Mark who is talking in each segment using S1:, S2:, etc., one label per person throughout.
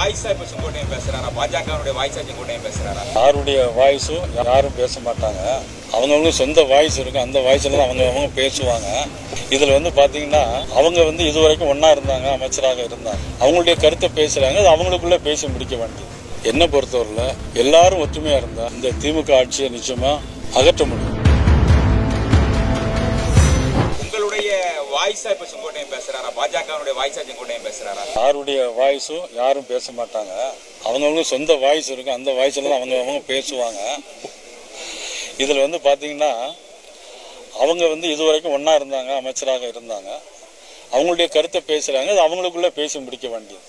S1: வாய்ஸா இப்ப செங்கோட்டையன் பேசுறாரா? பாஜகவுடைய வாய்ஸா செங்கோட்டையன் பேசுறாரா?
S2: யாருடைய வாய்ஸும் யாரும் பேச மாட்டாங்க. அவங்கவுங்க சொந்த வாய்ஸ் இருக்கு, அந்த வாய்ஸ்ல தான் அவங்க பேசுவாங்க. இதுல பாத்தீங்கன்னா அவங்க இதுவரைக்கும் ஒன்னா இருந்தாங்க, அமைச்சராக இருந்தாங்க. அவங்களுடைய கருத்தை பேசுறாங்க, அது அவங்களுக்குள்ள பேசி முடிக்க வேண்டியது. என்ன பொறுத்தவரையில எல்லாரும் ஒற்றுமையா இருந்தா இந்த திமுக ஆட்சியை நிச்சயமா அகற்ற முடியும்.
S1: உங்களுடைய வாய்ஸா இப்ப செங்கோட்டையன் பேசுறாரா? பாஜகவுடைய வாய்ஸா செங்கோட்டையன் பேசுறாரா?
S2: யாருடைய வாய்ஸும் யாரும் பேச மாட்டாங்க. அவங்கவுங்க சொந்த வாய்ஸ் இருக்கு, அந்த வாய்ஸ்ல தான் அவங்க பேசுவாங்க. இதுல பாத்தீங்கன்னா அவங்க இதுவரைக்கும் ஒன்னா இருந்தாங்க, அமைச்சராக இருந்தாங்க. அவங்களுடைய கருத்தை பேசுறாங்க, அது அவங்களுக்குள்ள பேசி முடிக்க வேண்டியது.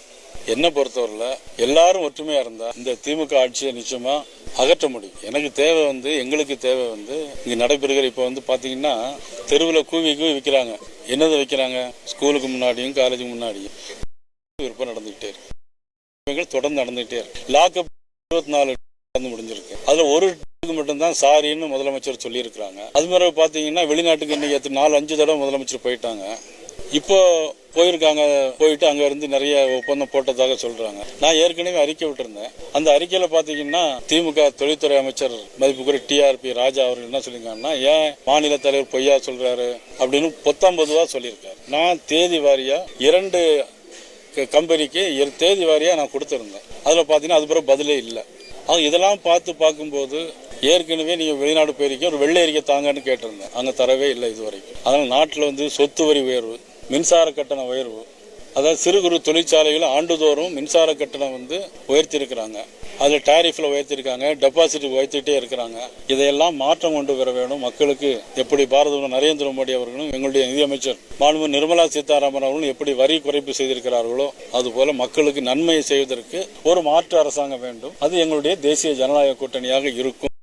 S2: என்ன பொறுத்தவரையில எல்லாரும் ஒற்றுமையா இருந்தா இந்த திமுக ஆட்சியை நிச்சயமா அகற்ற முடியும். எனக்கு தேவை எங்களுக்கு தேவை இங்க நடைபெறுகிற இப்ப பாத்தீங்கன்னா தெருவில் கூவி விற்கிறாங்க. என்னது வைக்கிறாங்க? ஸ்கூலுக்கு முன்னாடியும் காலேஜுக்கு முன்னாடியும் விற்பனை நடந்துகிட்டே இருக்கு, தொடர்ந்து நடந்துகிட்டே இருக்கு. லாக்அப் 24 நடந்து முடிஞ்சிருக்கு. அதுல ஒரு மட்டும்தான் சாரின்னு முதலமைச்சர் சொல்லி இருக்கிறாங்க. அது மாதிரி பாத்தீங்கன்னா வெளிநாட்டுக்கு இன்னைக்கு 4-5 தடவை முதலமைச்சர் போயிட்டாங்க. இப்போ போயிருக்காங்க, போயிட்டு அங்க இருந்து நிறைய ஒப்பந்தம் போட்டதாக சொல்றாங்க. நான் ஏற்கனவே அறிக்கை விட்டுருந்தேன். அந்த அறிக்கையில பாத்தீங்கன்னா திமுக தொழில்துறை அமைச்சர் மதிப்புக்குரிய டிஆர்பி ராஜா அவர்கள் என்ன சொல்லியிருக்காங்கன்னா, ஏன் மாநில தலைவர் பொய்யா சொல்றாரு அப்படின்னு 19 சொல்லியிருக்காரு. நான் தேதி வாரியா 2 கம்பெனிக்கு தேதி வாரியா நான் கொடுத்திருந்தேன். அதுல பாத்தீங்கன்னா அது பிறகு பதிலே இல்லை. இதெல்லாம் பார்க்கும்போது ஏற்கனவே நீங்க வெளிநாடு போயிருக்கீங்க, ஒரு வெள்ளை அறிக்கை தாங்கன்னு கேட்டிருந்தேன். அங்க தரவே இல்லை இதுவரைக்கும். அதனால நாட்டில் சொத்து வரி உயர்வு, மின்சார கட்டண உயர்வு, அதாவது சிறு குறு தொழிற்சாலைகள் ஆண்டுதோறும் மின்சார கட்டணம் உயர்த்தி இருக்கிறாங்க. அதுல டாரிஃப்ல உயர்த்திருக்காங்க, டெபாசிட் உயர்த்திட்டே இருக்கிறாங்க. இதையெல்லாம் மாற்றம் கொண்டு வர வேணும். மக்களுக்கு எப்படி பாரத நரேந்திர மோடி அவர்களும் எங்களுடைய நிதியமைச்சர் மாண்பு நிர்மலா சீதாராமன் அவர்களும் எப்படி வரி குறைப்பு செய்திருக்கிறார்களோ அதுபோல மக்களுக்கு நன்மையை செய்வதற்கு ஒரு மாற்று அரசாங்கம் வேண்டும். அது எங்களுடைய தேசிய ஜனநாயக கூட்டணியாக இருக்கும்.